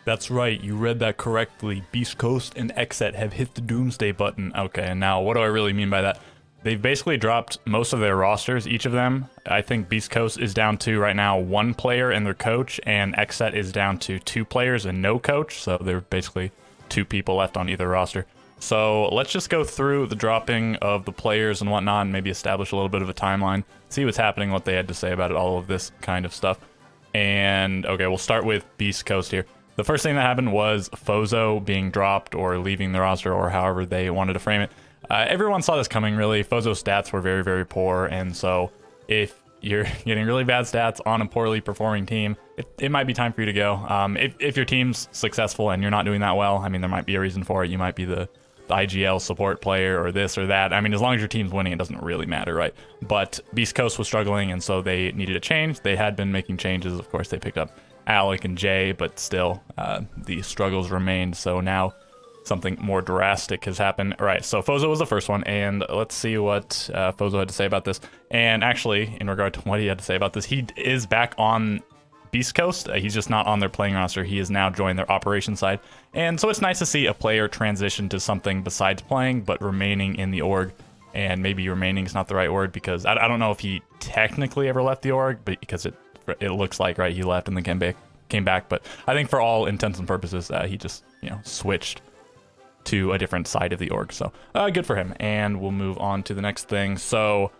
That's right, you read that correctly. Beast Coast and XSET have hit the Doomsday button. Okay, and now what do I really mean by that? They've basically dropped most of their rosters, each of them. I think Beast Coast is down to, right now, 1 player and their coach, and XSET is down to 2 players and no coach, so they're basically 2 people left on either roster. So let's just go through the dropping of the players and whatnot, and maybe establish a little bit of a timeline, see what's happening, what they had to say about it, all of this kind of stuff. And, okay, we'll start with Beast Coast here. The first thing that happened was Fozo being dropped or leaving the roster, or however they wanted to frame it. Everyone saw this coming, really. Fozo's stats were very, very poor, and so if you're getting really bad stats on a poorly performing team, it might be time for you to go. If your team's successful and you're not doing that well, I mean, there might be a reason for it. You might be the IGL support player or this or that. I mean, as long as your team's winning, it doesn't really matter, right? But Beast Coast was struggling, and so they needed a change. They had been making changes. Of course, they picked up Alec and Jay, but still, the struggles remained. So now something more drastic has happened. All right, so Fozo was the first one, and let's see what Fozo had to say about this. And actually, in regard to what he had to say about this, he is back on Beast Coast. He's just not on their playing roster. He has now joined their operations side. And so it's nice to see a player transition to something besides playing, but remaining in the org. And maybe remaining is not the right word, because I don't know if he technically ever left the org, but because it looks like, right, he left and then came back. But I think for all intents and purposes, he just, switched to a different side of the org. So good for him. And we'll move on to the next thing. So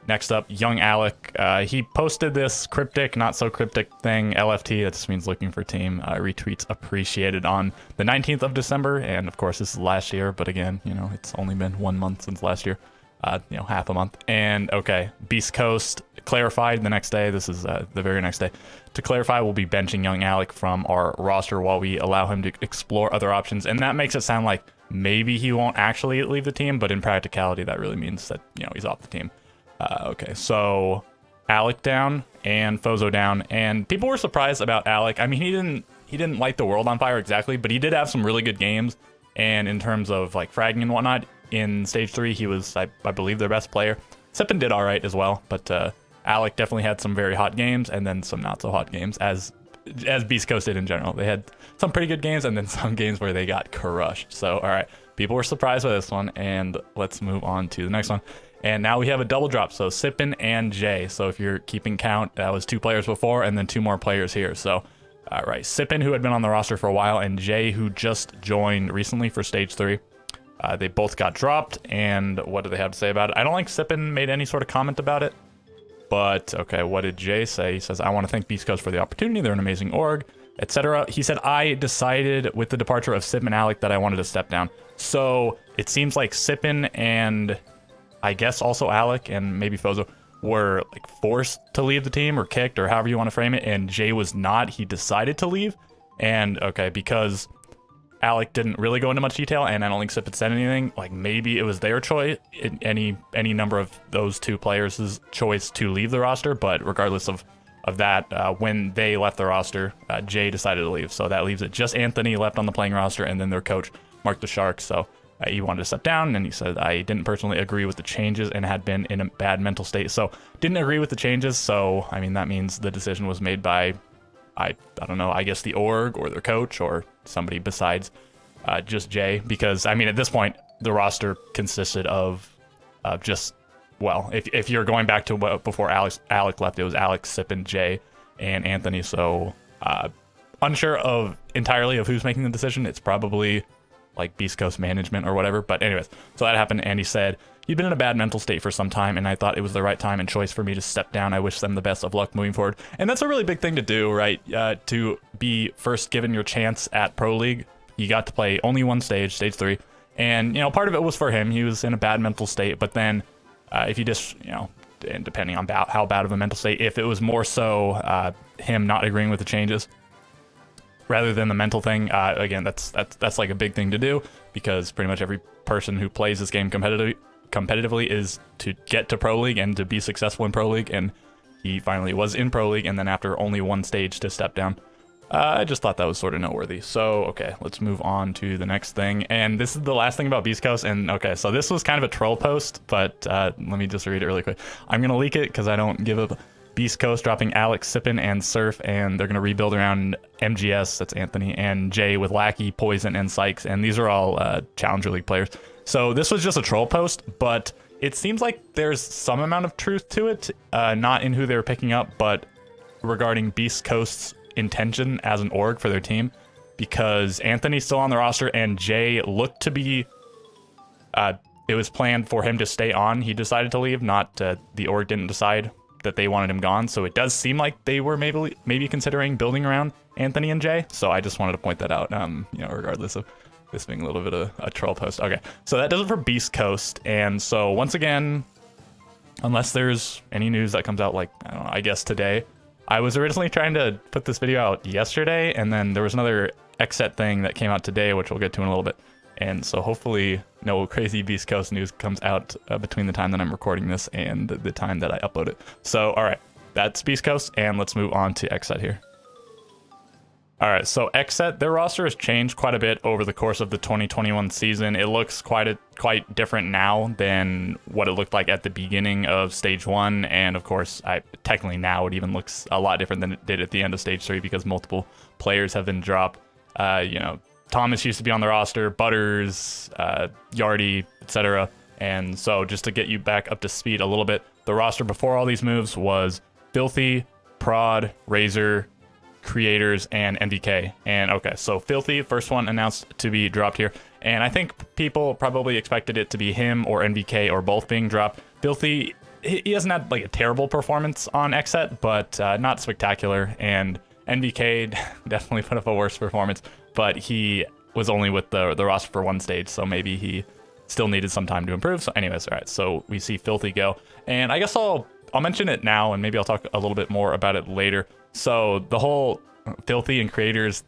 next up, young Alec. He posted this cryptic, not so cryptic thing, LFT, that just means looking for team. Retweets appreciated on the 19th of December. And of course, this is last year. But again, it's only been 1 month since last year. Half a month. And okay, Beast Coast clarified the next day. This is the very next day. To clarify, we'll be benching young Alec from our roster while we allow him to explore other options. And that makes it sound like maybe he won't actually leave the team, but in practicality, that really means that, he's off the team. Okay, so Alec down and Fozo down. And people were surprised about Alec. I mean, he didn't light the world on fire exactly, but he did have some really good games. And in terms of like fragging and whatnot, in Stage 3, he was, I believe, their best player. Sippin did all right as well, but Alec definitely had some very hot games and then some not so hot games, as Beast Coast did in general. They had some pretty good games and then some games where they got crushed. So, all right, people were surprised by this one, and let's move on to the next one. And now we have a double drop, so Sippin and Jay. So if you're keeping count, that was 2 players before and then 2 more players here. So, all right, Sippin, who had been on the roster for a while, and Jay, who just joined recently for Stage 3. They both got dropped, and what do they have to say about it? I don't think Sippin made any sort of comment about it, but okay, what did Jay say? He says, I want to thank Beast Coast for the opportunity. They're an amazing org, etc. He said, I decided with the departure of Sippin and Alec that I wanted to step down. So it seems like Sippin and I guess also Alec and maybe Fozo were like forced to leave the team or kicked or however you want to frame it, and Jay was not. He decided to leave, and okay, because Alec didn't really go into much detail, and I don't think Sippin said anything. Like, maybe it was their choice, any number of those 2 players' choice to leave the roster. But regardless of that, when they left the roster, Jay decided to leave. So that leaves it just Anthony left on the playing roster, and then their coach, Mark the Shark. So he wanted to step down, and he said, I didn't personally agree with the changes and had been in a bad mental state. So didn't agree with the changes. So, I mean, that means the decision was made by, I don't know, I guess the org or their coach or somebody besides just Jay, because I mean at this point the roster consisted of just, well, if you're going back to before Alec left, it was Alex, Sippin, Jay, and Anthony. So unsure entirely of who's making the decision. It's probably like Beast Coast management or whatever. But anyways, so that happened, and he said, you've been in a bad mental state for some time, and I thought it was the right time and choice for me to step down. I wish them the best of luck moving forward. And that's a really big thing to do, right? To be first given your chance at Pro League. He got to play only one stage, Stage 3. And, part of it was for him. He was in a bad mental state. But then if you just, and depending on how bad of a mental state, if it was more so him not agreeing with the changes rather than the mental thing, again, that's like a big thing to do, because pretty much every person who plays this game competitively is to get to Pro League and to be successful in Pro League, and he finally was in Pro League, and then after only one stage to step down. I just thought that was sort of noteworthy. So, okay, let's move on to the next thing. And this is the last thing about Beast Coast. And, okay, so this was kind of a troll post, but let me just read it really quick. I'm going to leak it because I don't give Beast Coast dropping Alex, Sippin, and Surf, and they're going to rebuild around MGS, that's Anthony, and Jay with Lackey, Poison, and Sykes, and these are all Challenger League players. So this was just a troll post, but it seems like there's some amount of truth to it, not in who they were picking up, but regarding Beast Coast's intention as an org for their team, because Anthony's still on the roster, and Jay looked to be... it was planned for him to stay on. He decided to leave, not the org didn't decide that they wanted him gone. So it does seem like they were maybe considering building around Anthony and Jay. So I just wanted to point that out, regardless of this being a little bit of a troll post. Okay, so that does it for Beast Coast. And so once again, unless there's any news that comes out, like, I don't know, I guess today. I was originally trying to put this video out yesterday, and then there was another XSET thing that came out today, which we'll get to in a little bit. And so hopefully no crazy Beast Coast news comes out between the time that I'm recording this and the time that I upload it. So, all right, that's Beast Coast, and let's move on to XSET here. All right, so XSET, their roster has changed quite a bit over the course of the 2021 season. It looks quite different now than what it looked like at the beginning of Stage 1. And of course, technically now it even looks a lot different than it did at the end of Stage 3 because multiple players have been dropped. Thomas used to be on the roster, Butters, Yardy, etc. And so just to get you back up to speed a little bit, the roster before all these moves was Filthy, Prod, Razor, Creators, and MVK. And okay, so Filthy, first one announced to be dropped here. And I think people probably expected it to be him or MVK or both being dropped. Filthy, he hasn't had like a terrible performance on XSET, but not spectacular. And MVK definitely put up a worse performance, but he was only with the roster for one stage, so maybe he still needed some time to improve. So anyways, all right, so we see Filthy go. And I guess I'll mention it now, and maybe I'll talk a little bit more about it later. So the whole Filthy and Creators,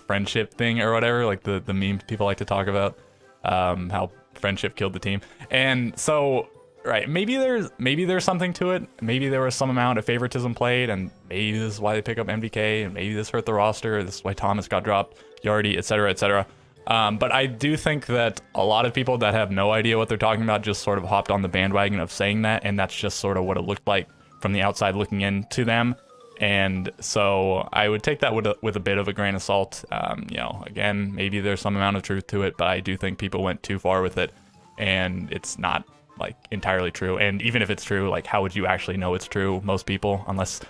friendship thing or whatever, like the meme people like to talk about, how friendship killed the team. And so, right, maybe there's something to it. Maybe there was some amount of favoritism played, and maybe this is why they pick up MVK, and maybe this hurt the roster. This is why Thomas got dropped, Yardy, etc., etc. But I do think that a lot of people that have no idea what they're talking about just sort of hopped on the bandwagon of saying that, and that's just sort of what it looked like from the outside looking into them. And so I would take that with a bit of a grain of salt. Again, maybe there's some amount of truth to it, but I do think people went too far with it, and it's not like entirely true. And even if it's true, like how would you actually know it's true? Most people, unless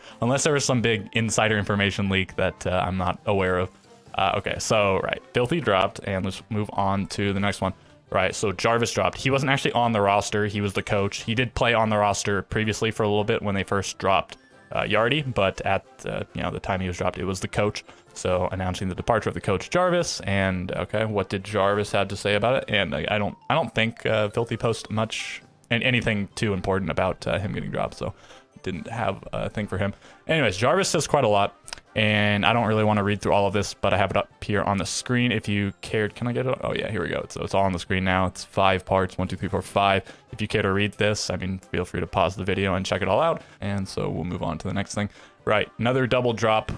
there was some big insider information leak that I'm not aware of. Okay, so right, Filthy dropped, and let's move on to the next one. Right, so Jarvis dropped. He wasn't actually on the roster. He was the coach. He did play on the roster previously for a little bit when they first dropped Yardy, but at the time he was dropped, it was the coach. So announcing the departure of the coach Jarvis. And okay, what did Jarvis have to say about it? And I don't think Filthy posted much and anything too important about him getting dropped. So didn't have a thing for him. Anyways, Jarvis says quite a lot, and I don't really want to read through all of this, but I have it up here on the screen if you cared. Can I get it? Oh yeah, here we go. So it's all on the screen now. It's 5 parts, 1, 2, 3, 4, 5. If you care to read this, I mean, feel free to pause the video and check it all out. And so we'll move on to the next thing. Right, another double drop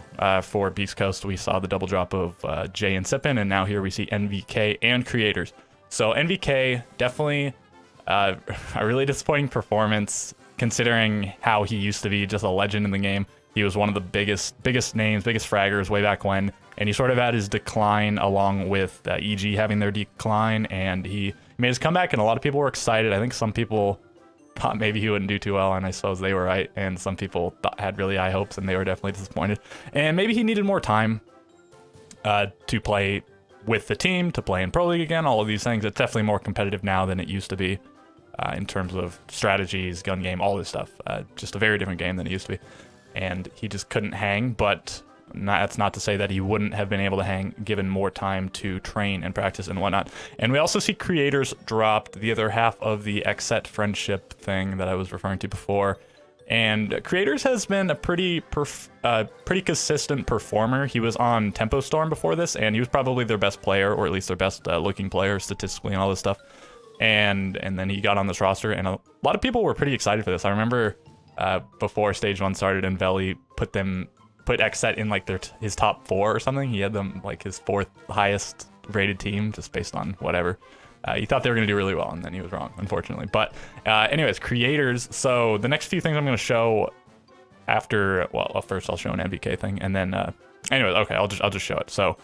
for Beast Coast. We saw the double drop of Jay and Sippin, and now here we see NVK and Creators. So NVK, definitely a really disappointing performance, considering how he used to be just a legend in the game. He was one of the biggest names, biggest fraggers way back when, and he sort of had his decline along with EG having their decline, and he made his comeback, and a lot of people were excited. I think some people thought maybe he wouldn't do too well, and I suppose they were right, and some people had really high hopes, and they were definitely disappointed. And maybe he needed more time to play with the team, to play in Pro League again, all of these things. It's definitely more competitive now than it used to be. In terms of strategies, gun game, all this stuff. Just a very different game than it used to be. And he just couldn't hang, but that's not to say that he wouldn't have been able to hang given more time to train and practice and whatnot. And we also see Creators dropped, the other half of the XSET friendship thing that I was referring to before. And Creators has been a pretty consistent performer. He was on Tempo Storm before this, and he was probably their best player, or at least their best looking player statistically and all this stuff. And then he got on this roster, and a lot of people were pretty excited for this. I remember before Stage 1 started and Veli put XSET in like his top 4 or something. He had them like his 4th highest rated team just based on whatever. He thought they were going to do really well, and then he was wrong, unfortunately. But anyways, Creators. So the next few things I'm going to show after, well, first I'll show an MVK thing, and then anyway, okay, I'll just show it. So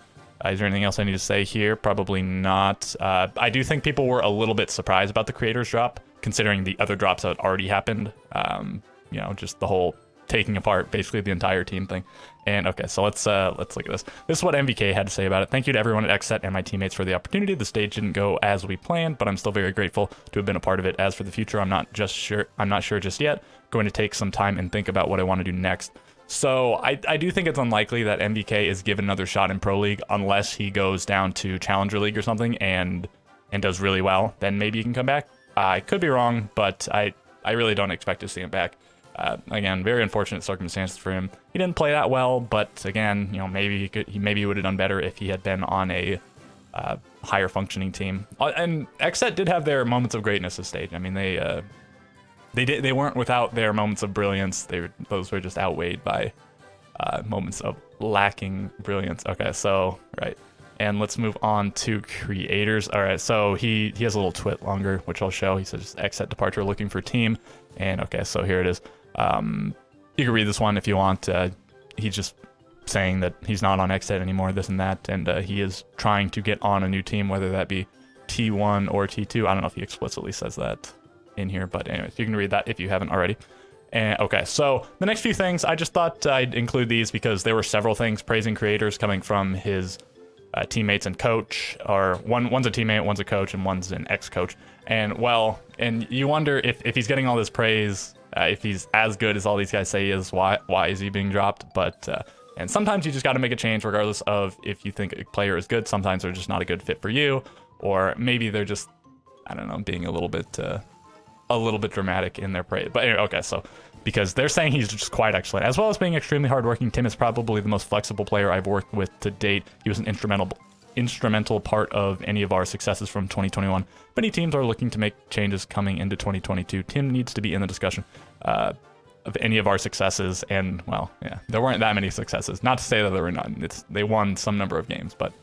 is there anything else I need to say here? Probably not. I do think people were a little bit surprised about the creators drop, considering the other drops that had already happened. You know, just the whole taking apart basically the entire team thing. And okay, so let's look at this. This is what MVK had to say about it. Thank you to everyone at XSET and my teammates for the opportunity. The stage didn't go as we planned, but I'm still very grateful to have been a part of it. As for the future, I'm not sure just yet. Going to take some time and think about what I want to do next. So I do think it's unlikely that MVK is given another shot in Pro League unless he goes down to Challenger League or something and does really well. Then maybe he can come back. I could be wrong, but I really don't expect to see him back. Again, very unfortunate circumstances for him. He didn't play that well, but again, you know, maybe he would have done better if he had been on a higher functioning team. And XSET did have their moments of greatness this stage. I mean, they weren't without their moments of brilliance. Those were just outweighed by moments of lacking brilliance. Okay, so right. And let's move on to creators. All right, so he has a little twit longer, which I'll show. He says XSET departure looking for team. And okay, so here it is. You can read this one if you want. He's just saying that he's not on XSET anymore, this and that, and he is trying to get on a new team, whether that be T1 or T2. I don't know if he explicitly says that in here, but anyways, you can read that if you haven't already. And okay, so the next few things, I just thought I'd include these because there were several things praising creators coming from his teammates and coach, or one's a teammate, one's a coach, and one's an ex-coach. And well, and you wonder if he's getting all this praise, if he's as good as all these guys say he is, why is he being dropped? But and sometimes you just got to make a change regardless of if you think a player is good. Sometimes they're just not a good fit for you, or maybe they're just, I don't know, being a little bit dramatic in their praise. But anyway, okay, so because they're saying he's just quite excellent, as well as being extremely hardworking. Tim is probably the most flexible player I've worked with to date. He was an instrumental part of any of our successes from 2021. Many teams are looking to make changes coming into 2022. Tim needs to be in the discussion of any of our successes, and well, yeah, there weren't that many successes. Not to say that there were none. They won some number of games, but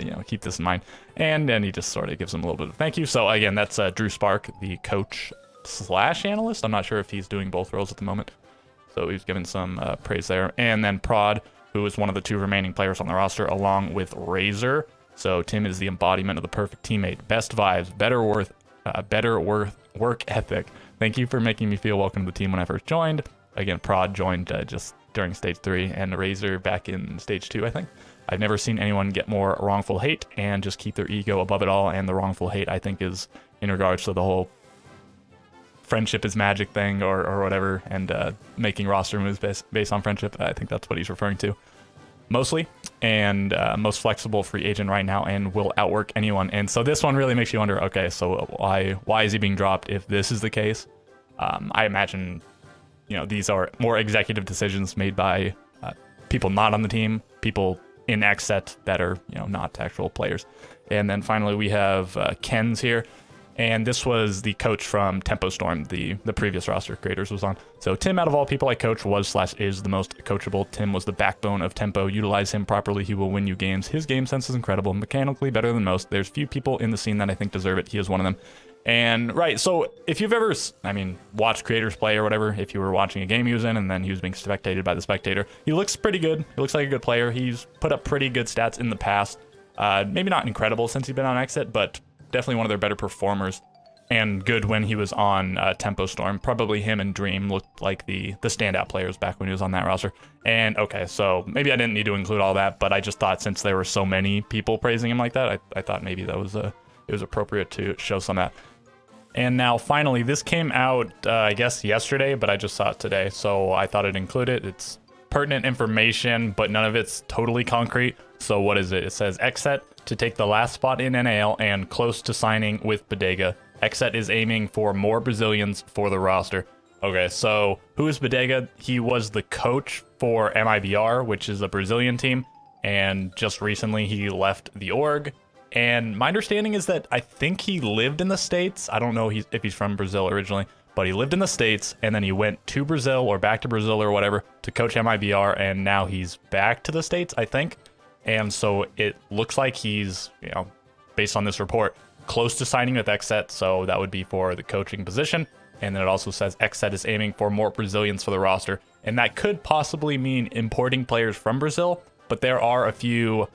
you know, keep this in mind. And then he just sort of gives them a little bit of thank you. So again, that's Drew Spark, the coach / analyst. I'm not sure if he's doing both roles at the moment, so he's given some praise there. And then Prod, who is one of the two remaining players on the roster, along with Razor. So Tim is the embodiment of the perfect teammate. Best vibes, better work ethic. Thank you for making me feel welcome to the team when I first joined. Again, Prod joined just during stage 3, and Razor back in stage 2, I think. I've never seen anyone get more wrongful hate and just keep their ego above it all. And the wrongful hate, I think, is in regards to the whole friendship is magic thing or whatever, and making roster moves based on friendship. I think that's what he's referring to mostly. And most flexible free agent right now and will outwork anyone. And so this one really makes you wonder, okay, so why is he being dropped if this is the case? I imagine, you know, these are more executive decisions made by people not on the team, people in XSET that are, you know, not actual players. And then finally we have Ken's here. And this was the coach from Tempo Storm, the previous roster creators was on. So Tim, out of all people I coach, is the most coachable. Tim was the backbone of Tempo. Utilize him properly, he will win you games. His game sense is incredible, mechanically better than most. There's few people in the scene that I think deserve it. He is one of them. And right, so if you've ever, watched creators play or whatever, if you were watching a game he was in and then he was being spectated by the spectator, he looks pretty good. He looks like a good player. He's put up pretty good stats in the past. Maybe not incredible since he's been on XSET, but definitely one of their better performers, and good when he was on Tempo Storm. Probably him and Dream looked like the standout players back when he was on that roster. And okay, so maybe I didn't need to include all that, but I just thought since there were so many people praising him like that, I thought maybe that was it was appropriate to show some of that. And now finally, this came out I guess yesterday, but I just saw it today, so I thought I'd include it. It's pertinent information, but none of it's totally concrete. So what is it? It says XSET to take the last spot in NAL and close to signing with Bodega. XSET is aiming for more Brazilians for the roster. Okay, so who is Bodega? He was the coach for MIBR, which is a Brazilian team, and just recently he left the org. And my understanding is that I think he lived in the States. I don't know if he's from Brazil originally, but he lived in the States, and then he went to Brazil or back to Brazil or whatever to coach MIBR, and now he's back to the States, I think. And so it looks like he's, you know, based on this report, close to signing with XSET, so that would be for the coaching position. And then it also says XSET is aiming for more Brazilians for the roster. And that could possibly mean importing players from Brazil, but there are a few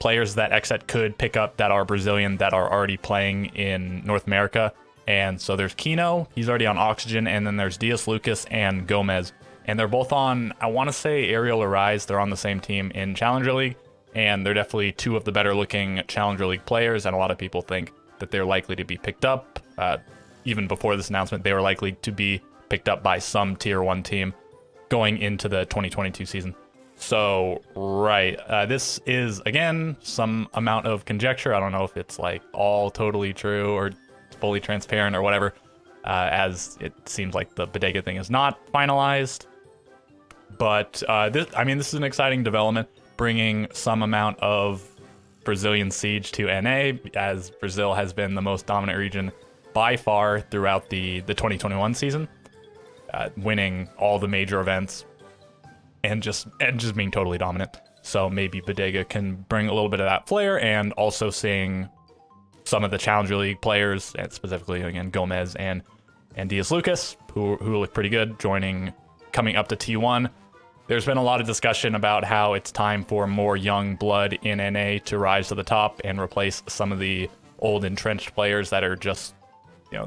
players that XSET could pick up that are Brazilian that are already playing in North America. And so there's Kino, he's already on Oxygen, and then there's Dias Lucas and Gomez. And they're both on, I want to say Ariel or Rise, they're on the same team in Challenger League, and they're definitely two of the better looking Challenger League players, and a lot of people think that they're likely to be picked up. Even before this announcement, they were likely to be picked up by some Tier 1 team going into the 2022 season. So, right, this is, again, some amount of conjecture. I don't know if it's like all totally true or fully transparent or whatever, as it seems like the Bodega thing is not finalized. But this is an exciting development, bringing some amount of Brazilian siege to NA, as Brazil has been the most dominant region by far throughout the 2021 season, winning all the major events and just being totally dominant. So maybe Bodega can bring a little bit of that flair, and also seeing some of the Challenger League players, and specifically again Gomez and Dias Lucas, who look pretty good, coming up to T1. There's been a lot of discussion about how it's time for more young blood in NA to rise to the top and replace some of the old entrenched players that are just,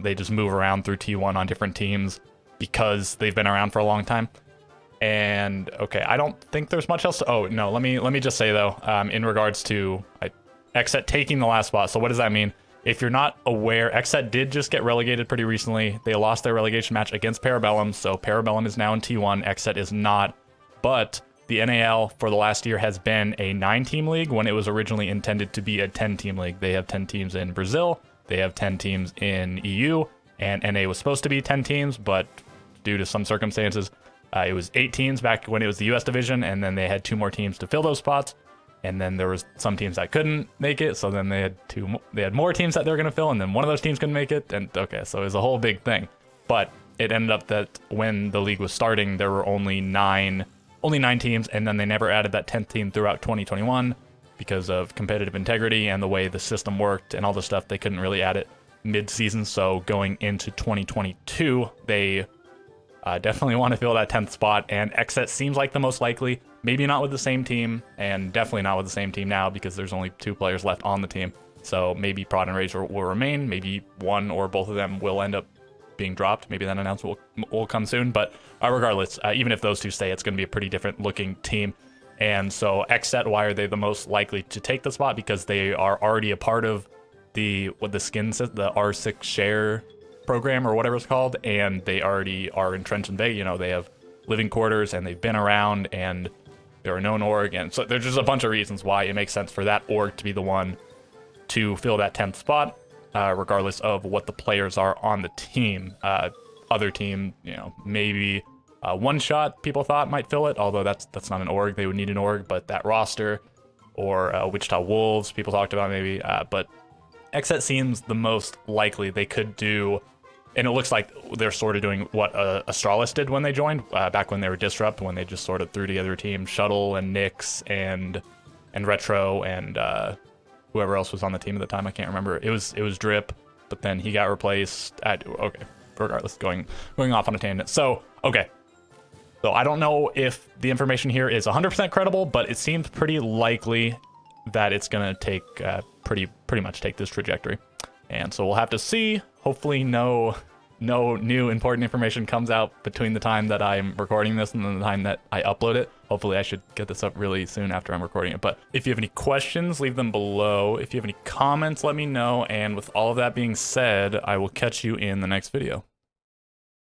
they just move around through T1 on different teams because they've been around for a long time. And okay, I don't think there's much else to, oh no, let me just say though, in regards to XSET taking the last spot. So what does that mean? If you're not aware, XSET did just get relegated pretty recently. They lost their relegation match against Parabellum, so Parabellum is now in T1, XSET is not. But the NAL for the last year has been a 9-team league when it was originally intended to be a 10-team league. They have 10 teams in Brazil, they have 10 teams in EU, and NA was supposed to be 10 teams, but due to some circumstances, it was 8 teams back when it was the US division, and then they had 2 more teams to fill those spots. And then there was some teams that couldn't make it, so then they had more teams that they were going to fill, and then one of those teams couldn't make it, and okay, so it was a whole big thing. But it ended up that when the league was starting, there were only nine teams, and then they never added that 10th team throughout 2021 because of competitive integrity and the way the system worked and all the stuff. They couldn't really add it mid-season, so going into 2022, they definitely want to fill that 10th spot, and XSET seems like the most likely. Maybe not with the same team, and definitely not with the same team now because there's only 2 players left on the team. So maybe Prod and Rage will remain. Maybe one or both of them will end up being dropped. Maybe that announcement will come soon. But regardless, even if those 2 stay, it's going to be a pretty different looking team. And so XSET, why are they the most likely to take the spot? Because they are already a part of the R6 share program or whatever it's called, and they already are entrenched in Vegas. They have living quarters and they've been around, and they're a known org, and so there's just a bunch of reasons why it makes sense for that org to be the one to fill that 10th spot, regardless of what the players are on the team. Other team, maybe One Shot people thought might fill it, although that's not an org. They would need an org, but that roster, or Wichita Wolves, people talked about maybe, but XSET seems the most likely. They could do, and it looks like they're sort of doing what Astralis did when they joined, back when they were Disrupt, when they just sort of threw together a team, Shuttle and Nyx and Retro and whoever else was on the team at the time. I can't remember. It was Drip, but then he got replaced. Okay, regardless, going off on a tangent. So, okay. So I don't know if the information here is 100% credible, but it seems pretty likely that it's going to take pretty much take this trajectory. And so we'll have to see. Hopefully no new important information comes out between the time that I'm recording this and then the time that I upload it. Hopefully I should get this up really soon after I'm recording it. But if you have any questions, leave them below. If you have any comments, let me know. And with all of that being said, I will catch you in the next video.